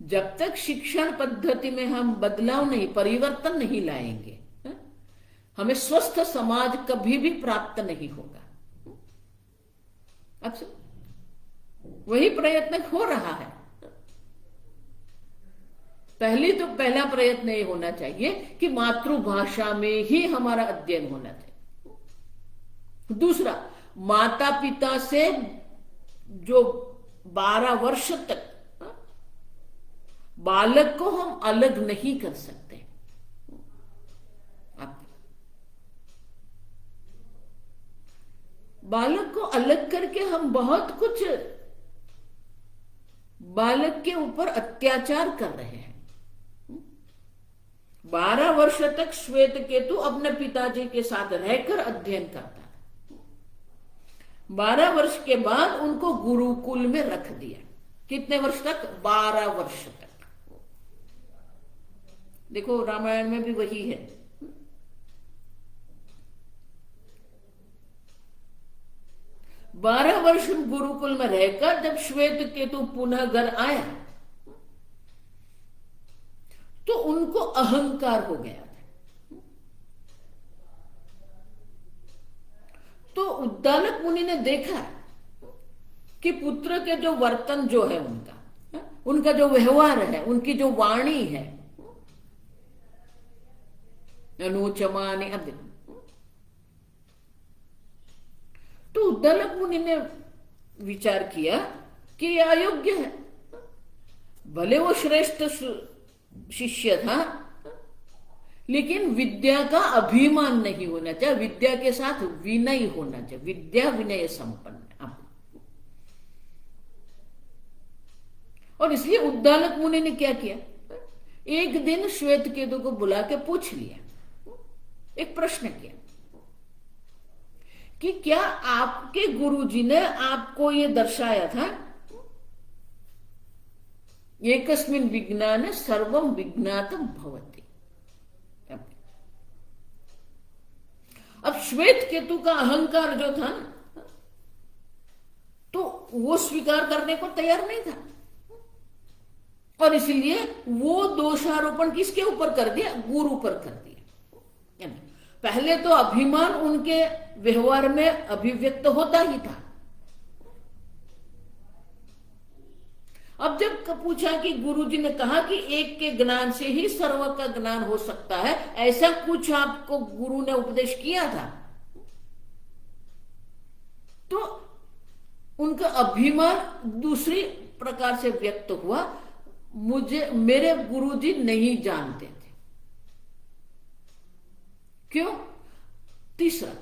जब तक शिक्षण पद्धति में हम बदलाव नहीं, परिवर्तन नहीं लाएंगे, हमें स्वस्थ समाज कभी भी प्राप्त नहीं होगा। अब वही प्रयत्न हो रहा है। पहला प्रयत्न ये होना चाहिए कि मातृभाषा में ही हमारा अध्ययन होना चाहिए। दूसरा, माता पिता से जो 12 वर्ष तक बालक को हम अलग नहीं कर सकते। बालक को अलग करके हम बहुत कुछ बालक के ऊपर अत्याचार कर रहे हैं। 12 वर्ष तक श्वेत केतु अपने पिताजी के साथ रहकर अध्ययन करता था। 12 वर्ष के बाद उनको गुरुकुल में रख दिया। कितने वर्ष तक? 12 वर्ष तक। देखो रामायण में भी वही है। 12 वर्ष गुरुकुल में रहकर जब श्वेत केतु पुनः घर आया तो उनको अहंकार हो गया था। तो उद्दालक मुनि ने देखा कि पुत्र के जो वर्तन जो है उनका जो व्यवहार है, उनकी जो वाणी है, अनुचमाने अदिन, तो उद्दालक मुनि ने विचार किया कि यह अयोग्य है। भले वो श्रेष्ठ शिष्य था, लेकिन विद्या का अभिमान नहीं होना चाहिए, विद्या के साथ विनय होना चाहिए, विद्या विनय संपन्न। और इसलिए उद्दालक मुनि ने क्या किया, एक दिन श्वेत केतु को बुला के पूछ लिया, एक प्रश्न किया कि क्या आपके गुरुजी ने आपको ये दर्शाया था, एकस्मिन् विज्ञाने सर्वं विज्ञातम भवति। अब श्वेत केतु का अहंकार जो था तो वो स्वीकार करने को तैयार नहीं था, और इसलिए वो दोषारोपण किसके ऊपर कर दिया? गुरु पर कर दिया। पहले तो अभिमान उनके व्यवहार में अभिव्यक्त होता ही था। अब जब पूछा कि गुरुजी ने कहा कि एक के ज्ञान से ही सर्व का ज्ञान हो सकता है, ऐसा कुछ आपको गुरु ने उपदेश किया था, तो उनका अभिमान दूसरी प्रकार से व्यक्त हुआ। मेरे गुरुजी नहीं जानते थे। क्यों? तीसरा,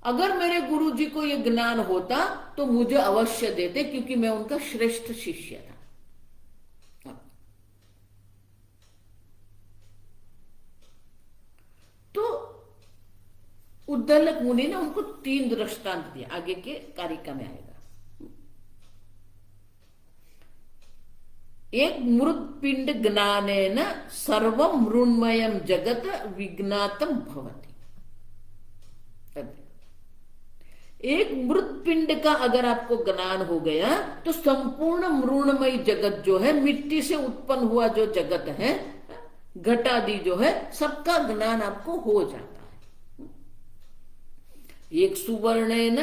अगर मेरे गुरुजी को यह ज्ञान होता तो मुझे अवश्य देते, क्योंकि मैं उनका श्रेष्ठ शिष्य था। तो उद्दालक मुनि ने उनको 3 दृष्टांत दिया, आगे के कारिका में आएगा। एक, मृद पिंड ज्ञानेन सर्वं मृण्मयं जगत विज्ञातम भवति। एक मृत पिंड का अगर आपको ज्ञान हो गया तो संपूर्ण मृणमयी जगत जो है, मिट्टी से उत्पन्न हुआ जो जगत है, घटादि जो है, सबका ज्ञान आपको हो जाता है। एक सुवर्णेन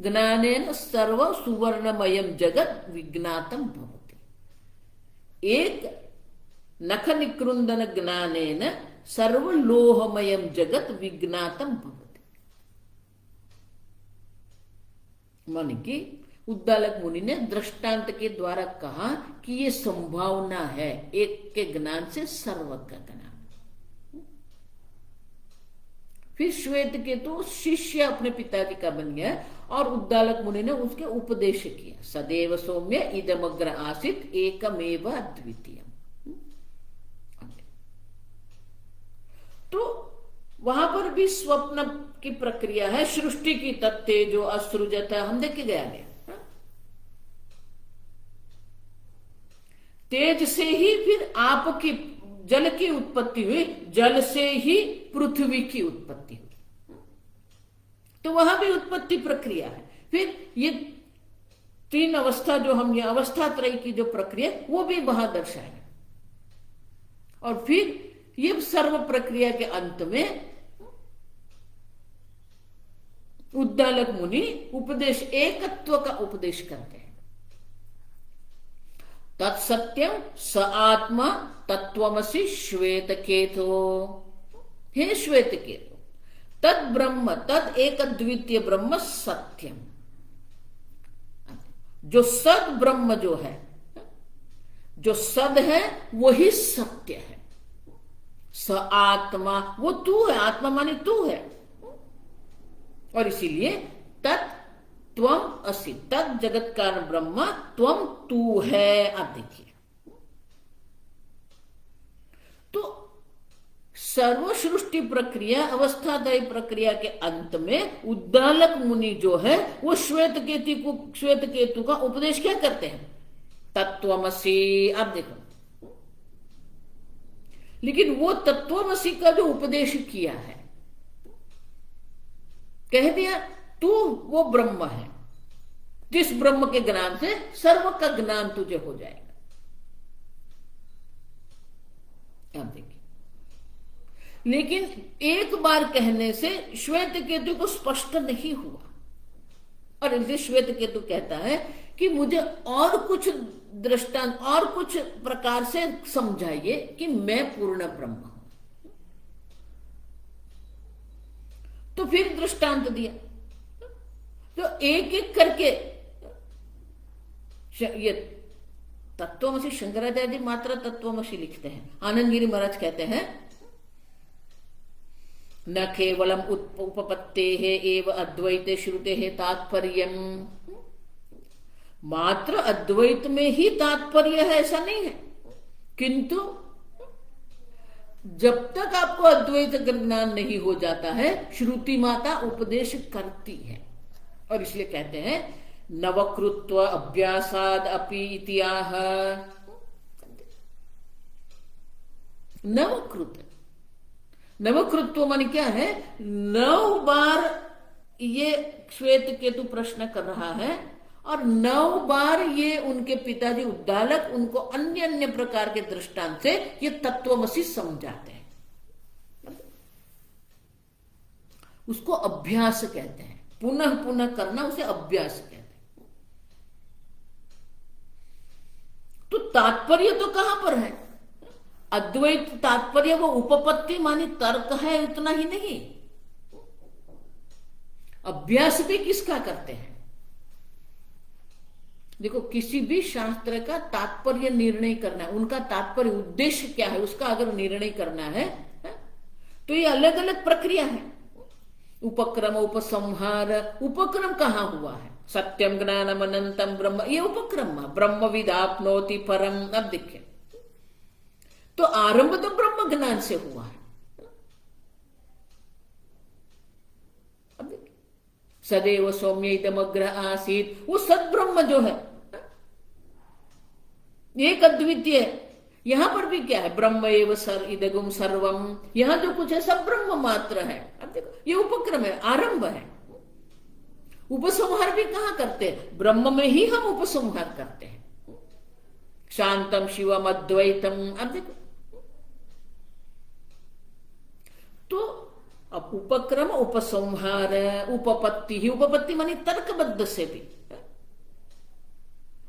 ज्ञानेन सर्व सुवर्णमयम जगत विज्ञातम भवति। एक नख निकृंदन ज्ञानेन सर्व लोहमयम जगत विज्ञातम भवति। मन की उद्दालक मुनि ने दृष्टांत के द्वारा कहा कि ये संभावना है एक के ज्ञान से सर्व का ज्ञान। फिर श्वेत केतु शिष्य अपने पिताजी का बन गया, और उद्दालक मुनि ने उसके उपदेश किया। सदैव सौम्य इदमग्र आसित एकमेव अद्वितीय। तो वहां पर भी स्वप्न की प्रक्रिया है, सृष्टि की तथ्य जो असृजत है, हम देख के गया। तेज से ही फिर आपकी जल की उत्पत्ति हुई, जल से ही पृथ्वी की उत्पत्ति हुई। तो वहां भी उत्पत्ति प्रक्रिया है। फिर ये 3 अवस्था जो हम, ये अवस्था त्रय की जो प्रक्रिया, वो भी वहां दर्शाए। और फिर ये सर्व प्रक्रिया के अंत में उद्दालक मुनि उपदेश एकत्व का उपदेश करते हैं। तत्सत्यम स आत्मा तत्वमसि श्वेत केतो। हे श्वेत केतो, तद ब्रह्म, तद एक द्वितीय ब्रह्म सत्यम, जो सद ब्रह्म जो है, जो सद है वही सत्य है। स आत्मा, वो तू है, आत्मा माने तू है। और इसीलिए तत् त्वम असि, तत् जगत कारण ब्रह्म, त्वम तू है। आप देखिए, तो सर्व सृष्टि प्रक्रिया, अवस्थादायी प्रक्रिया के अंत में उद्दालक मुनि जो है वो श्वेत केतु का उपदेश क्या करते हैं? तत्वमसि। आप देखो, लेकिन वो तत्वमसि का जो उपदेश किया है, कह दिया तू वो ब्रह्म है, जिस ब्रह्म के ज्ञान से सर्व का ज्ञान तुझे हो जाएगा। आप देखिए, लेकिन एक बार कहने से श्वेत केतु को स्पष्ट नहीं हुआ, और इसलिए श्वेत केतु कहता है कि मुझे और कुछ दृष्टांत, और कुछ प्रकार से समझाइए कि मैं पूर्ण ब्रह्म हूं। तो फिर दृष्टांत दिया, तो एक एक करके ये तत्वमसि, शंकराचार्य जी मात्र तत्वमसि लिखते हैं। आनंद गिरी महाराज कहते हैं न केवलम उपपत्तेः एव अद्वैते श्रुतेः तात्पर्यम। मात्र अद्वैत में ही तात्पर्य है ऐसा नहीं है, किंतु जब तक आपको अद्वैत ज्ञान नहीं हो जाता है, श्रुति माता उपदेश करती है। और इसलिए कहते हैं नवकृत्व अभ्यासाद अपि इत्याह। नवकृत्व माने क्या है? 9 बार ये श्वेत केतु प्रश्न कर रहा है, और 9 बार ये उनके पिताजी उद्दालक उनको अन्य अन्य प्रकार के दृष्टांत से ये तत्वमसि समझाते हैं। उसको अभ्यास कहते हैं, पुनः पुनः करना उसे अभ्यास कहते हैं। तो तात्पर्य तो कहां पर है? अद्वैत तात्पर्य वो उपपत्ति मानी तर्क है, इतना ही नहीं, अभ्यास भी किसका करते हैं? देखो, किसी भी शास्त्र का तात्पर्य निर्णय करना है, उनका तात्पर्य उद्देश्य क्या है उसका अगर निर्णय करना है, तो ये अलग अलग प्रक्रिया है। उपक्रम, उपसंहार। उपक्रम कहां हुआ है? सत्यम ज्ञानम अनंतम ब्रह्म, ये उपक्रम। ब्रह्मविद आपनोति परम। अब देखिए, तो आरंभ तो ब्रह्म ज्ञान से हुआ है। अब देखिए, सदैव सौम्य इदमग्र आसीत, वो सद्ब्रह्म जो है एक अद्वितीय है। यहां पर भी क्या है? ब्रह्म एव सर इदगुम सर्वम, यहां जो कुछ है सब ब्रह्म मात्र है। अब देखो, ये उपक्रम है, आरंभ है। उपसंहार भी कहां करते हैं? ब्रह्म में ही हम उपसंहार करते हैं। शांतम शिवम अद्वैतम। अब देखो, तो अब उपक्रम, उपसंहार, उपपत्ति ही, उपपत्ति मानी तर्कबद्ध से भी,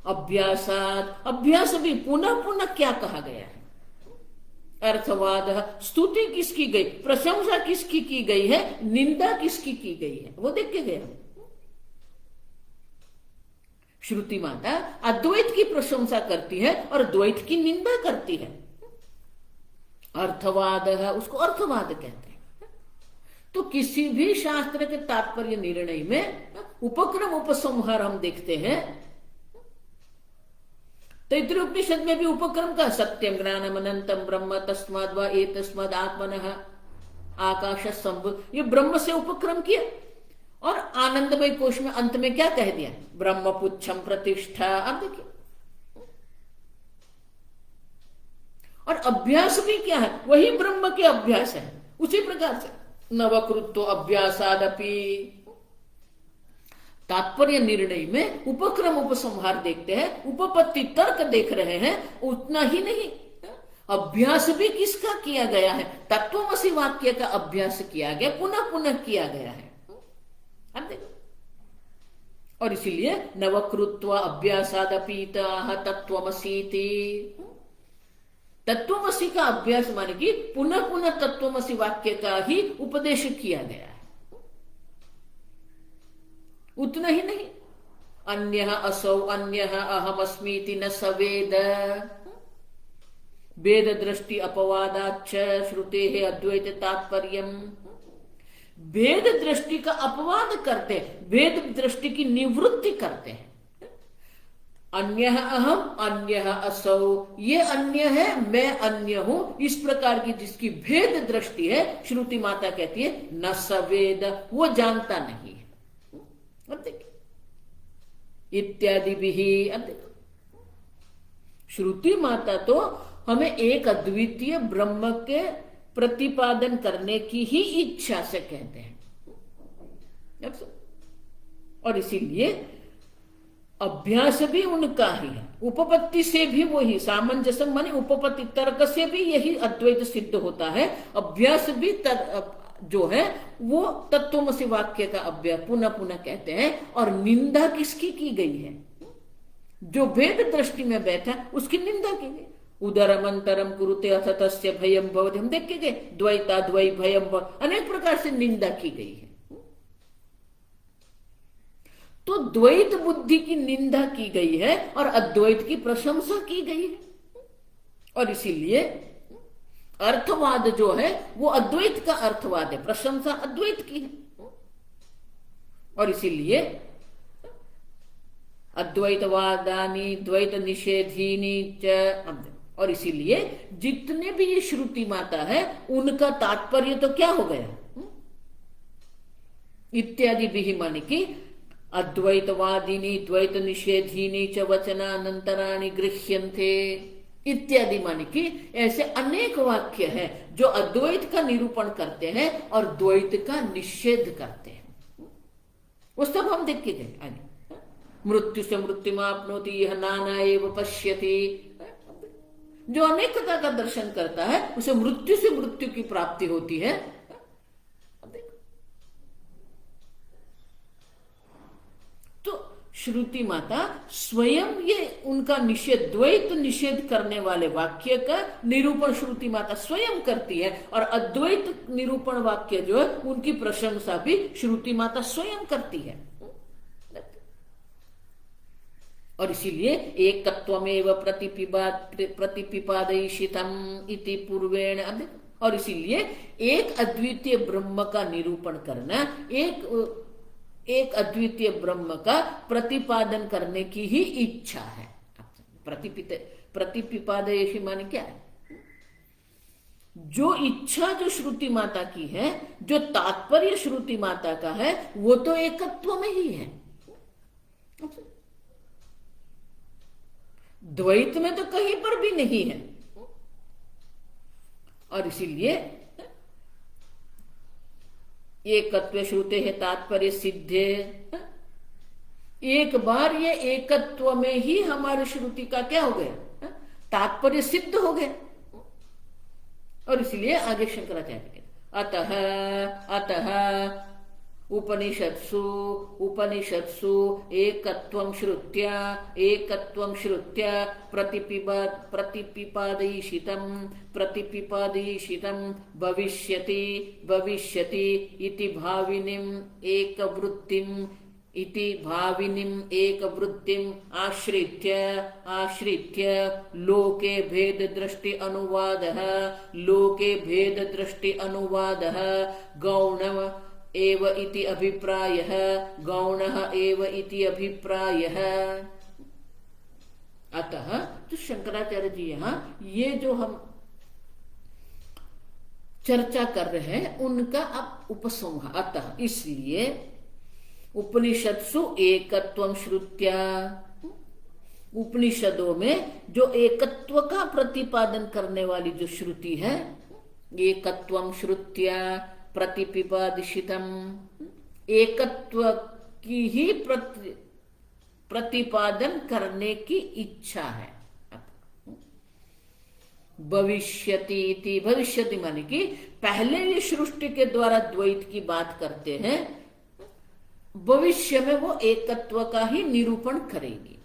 अभ्यासात, अभ्यास भी पुनः पुनः क्या कहा गया है? अर्थवाद। स्तुति किसकी गई, प्रशंसा किसकी की गई है, निंदा किसकी की गई है, वो देख के गए हम। श्रुति माता अद्वैत की प्रशंसा करती है और द्वैत की निंदा करती है। अर्थवाद है, उसको अर्थवाद कहते हैं। तो किसी भी शास्त्र के तात्पर्य निर्णय में उपक्रम उपसंहार हम देखते हैं। तैत्तिरीय उपनिषद में भी उपक्रम का सत्यम ज्ञानम अनंतम ब्रह्म तस्माद् वा एतस्माद् आत्मनः आकाश संभव, ये ब्रह्म से उपक्रम किया। और आनंदमय कोश में अंत में क्या कह दिया? ब्रह्म पुच्छम प्रतिष्ठा। अब देखिए, और अभ्यास भी क्या है? वही ब्रह्म के अभ्यास है। उसी प्रकार से नवकृत्व अभ्यासादपि, तात्पर्य निर्णय में उपक्रम उपसंहार देखते हैं, उपपत्ति तर्क देख रहे हैं। उतना ही नहीं, अभ्यास भी किसका किया गया है? तत्वमसि वाक्य का अभ्यास किया गया, पुनः पुनः किया गया है। अब देखो, और इसीलिए नवकृत्व अभ्यासादपीता तत्वमसीति। तत्वमसी का अभ्यास माने कि पुनः पुनः तत्वमसी वाक्य का ही उपदेश किया गया है। उतना ही नहीं, अन्यः असौ अन्यः अहमस्मीति न सवेद, वेद दृष्टि अपवादाच्च श्रुते है अद्वैत तात्पर्यम। वेद दृष्टि का अपवाद करते हैं, वेद दृष्टि की निवृत्ति करते हैं। अन्यः अहम अन्यः असौ, ये अन्य है मैं अन्य हूं, इस प्रकार की जिसकी भेद दृष्टि है, श्रुति माता कहती है न सवेद, वो जानता नहीं है। अब देखिए इत्यादि भी, अब देखो श्रुति माता तो हमें एक अद्वितीय ब्रह्म के प्रतिपादन करने की ही इच्छा से कहते हैं। और इसीलिए अभ्यास भी उनका ही है, उपपत्ति से भी वही, सामंजस्य माने उपपत्ति तर्क से भी यही अद्वैत सिद्ध होता है। अभ्यास भी जो है वो तत्वमसि वाक्य का अभ्यास पुनः पुनः कहते हैं। और निंदा किसकी की गई है? जो भेद दृष्टि में बैठा उसकी निंदा की गई। उदरमंतरम कुरुते अथ तस्य भयम भवति, हम देख के गए द्वैताद्वै भयम, अनेक प्रकार से निंदा की गई है। तो द्वैत बुद्धि की निंदा की गई है और अद्वैत की प्रशंसा की गई है। और इसीलिए अर्थवाद जो है वो अद्वैत का अर्थवाद है, प्रशंसा अद्वैत की है। और इसीलिए अद्वैतवादानी द्वैत निषेधीनी च, और इसीलिए जितने भी ये श्रुति माता है उनका तात्पर्य तो क्या हो गया? इत्यादि भी माने कि अद्वैतवादिनी द्वैत निषेधीनी च वचनानंतराणि गृह्यन्ते, इत्यादि माने कि ऐसे अनेक वाक्य हैं जो अद्वैत का निरूपण करते हैं और द्वैत का निषेध करते हैं। वो सब हम देख के गए आगे। मृत्यु से मृत्युमाप्नोति यह नाना एव पश्यति, जो अनेकता का दर्शन करता है उसे मृत्यु से मृत्यु की प्राप्ति होती है। तो श्रुति माता स्वयं ये उनका निषेध, द्वैत निषेध करने वाले वाक्य का निरूपण श्रुति माता स्वयं करती है, और अद्वैत निरूपण वाक्य जो है उनकी प्रशंसा भी श्रुति माता स्वयं करती है। और इसीलिए एकत्वमेव प्रतिपिपादयिषितम् इति पूर्वेण, और इसीलिए एक अद्वितीय ब्रह्म का निरूपण करना, एक अद्वितीय ब्रह्म का प्रतिपादन करने की ही इच्छा है। प्रतिपिपादयिषि माने क्या है? जो इच्छा जो श्रुति माता की है, जो तात्पर्य श्रुति माता का है, वो तो एकत्व में ही है। द्वैत में तो कहीं पर भी नहीं है। और इसीलिए एकत्व श्रुते है तात्पर्य सिद्धे, एक बार ये एकत्व में ही हमारी श्रुति का क्या हो गया? तात्पर्य सिद्ध हो गया। और इसलिए आगे शंकराचार्य कहते अतः उपनिषत्सु एकत्वं श्रुत्या प्रतिपिपादयिषितं भविष्यति इति भाविनीम् एकवृत्तिम् आश्रित्य लोके भेद दृष्टि अनुवादः गौण एव इति अभिप्रायः, गौणः एव इति अभिप्रायः। अतः तो शंकराचार्य जी यहाँ ये जो हम चर्चा कर रहे हैं उनका अब उपसंहार, अतः इसलिए उपनिषत्सु एकत्वं श्रुत्या, उपनिषदों में जो एकत्व का प्रतिपादन करने वाली जो श्रुति है, एकत्वं श्रुत्या प्रतिपिपादिशितम्, एकत्व की ही प्रतिपादन करने की इच्छा है। भविष्यति माने कि पहले ये सृष्टि के द्वारा द्वैत की बात करते हैं, भविष्य में वो एकत्व का ही निरूपण करेगी।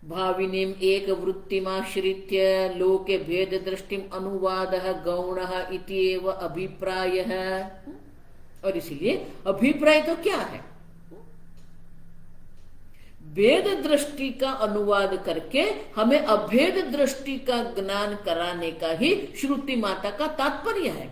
भाविनीम एक वृत्तिमाश्रित्य लोके भेद दृष्टिम अनुवादः गौणः इति एव अभिप्रायः। और इसलिए अभिप्राय तो क्या है? भेद दृष्टि का अनुवाद करके हमें अभेद दृष्टि का ज्ञान कराने का ही श्रुति माता का तात्पर्य है।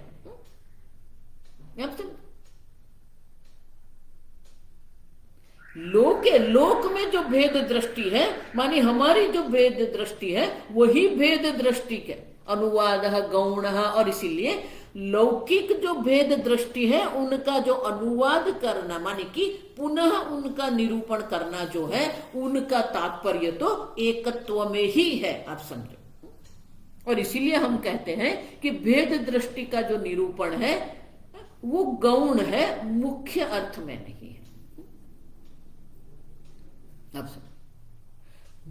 लोक में जो भेद दृष्टि है, मानी हमारी जो भेद दृष्टि है वही भेद दृष्टि के अनुवाद गौण। और इसीलिए लौकिक जो भेद दृष्टि है उनका जो अनुवाद करना, मानी कि पुनः उनका निरूपण करना जो है, उनका तात्पर्य तो एकत्व में ही है, आप समझो। और इसीलिए हम कहते हैं कि भेद दृष्टि का जो निरूपण है वो गौण है, मुख्य अर्थ में नहीं है। अब समझो,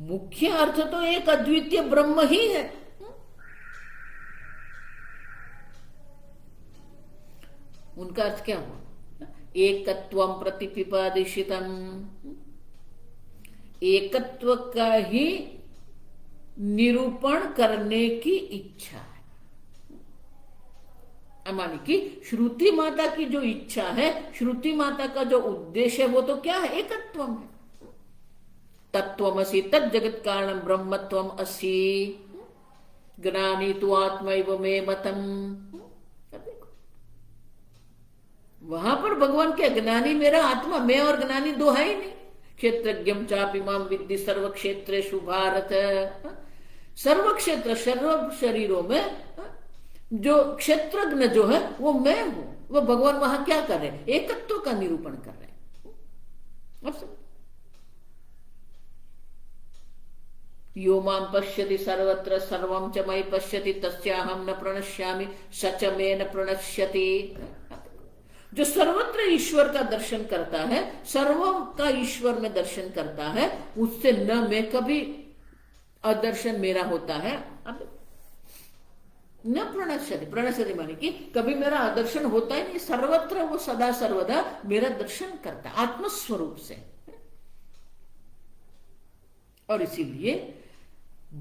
मुख्य अर्थ तो एक अद्वितीय ब्रह्म ही है। उनका अर्थ क्या हुआ? एकत्वम प्रतिपिपादिशितम, एकत्व का ही निरूपण करने की इच्छा है। मानी कि श्रुति माता की जो इच्छा है, श्रुति माता का जो उद्देश्य है वो तो क्या है? एकत्वम है। तत्वमसि तत् जगत कारणम ब्रह्मत्वम असि ज्ञानी तु आत्मैव मे मतम। वहां पर भगवान के ज्ञानी मेरा आत्मा, मैं और ज्ञानी दो है ही नहीं। क्षेत्रज्ञम चापि माम विद्धि सर्व क्षेत्रेषु भारत। सर्व क्षेत्र, सर्व शरीरों में जो क्षेत्रज्ञ जो है वो मैं हूं। वो भगवान वहां क्या कर रहे हैं? एकत्व का निरूपण कर रहे हैं। अब सब यो मां पश्यति सर्वत्र सर्वं च मयि पश्यति तस्याहं न प्रणश्यामि स च मे न प्रणश्यति। जो सर्वत्र ईश्वर का दर्शन करता है, सर्व का ईश्वर में दर्शन करता है, उससे न मैं कभी अदर्शन मेरा होता है। अब न प्रणश्यति, प्रणश्यति माने कि कभी मेरा आदर्शन होता ही नहीं। सर्वत्र वो सदा सर्वदा मेरा दर्शन करता आत्मस्वरूप से। और इसीलिए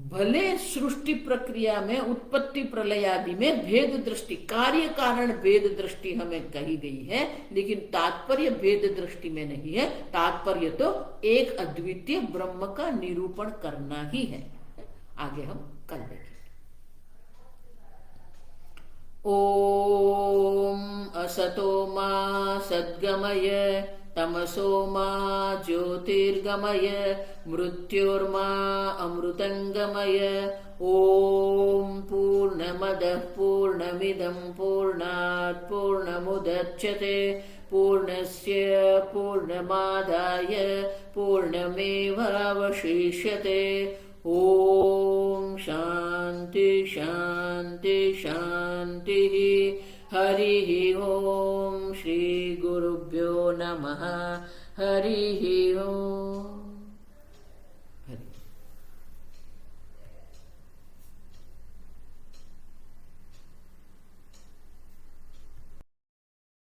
भले सृष्टि प्रक्रिया में, उत्पत्ति प्रलय आदि में भेद दृष्टि, कार्य कारण भेद दृष्टि हमें कही गई है, लेकिन तात्पर्य भेद दृष्टि में नहीं है। तात्पर्य तो एक अद्वितीय ब्रह्म का निरूपण करना ही है। आगे हम कल देखेंगे। ओम असतो मा सद्गमय तमसो मा ज्योतिर्गमय मृत्योर्मा अमृतंगमय। ओम पूर्णमदः पूर्णमिदं पूर्णात् पूर्णमुदच्यते पूर्णस्य पूर्णमादाय पूर्णमेवावशिष्यते। ओम शांति शांति शांति। हरि ओम। श्री गुरुभ्यो नमः। हरि ओम।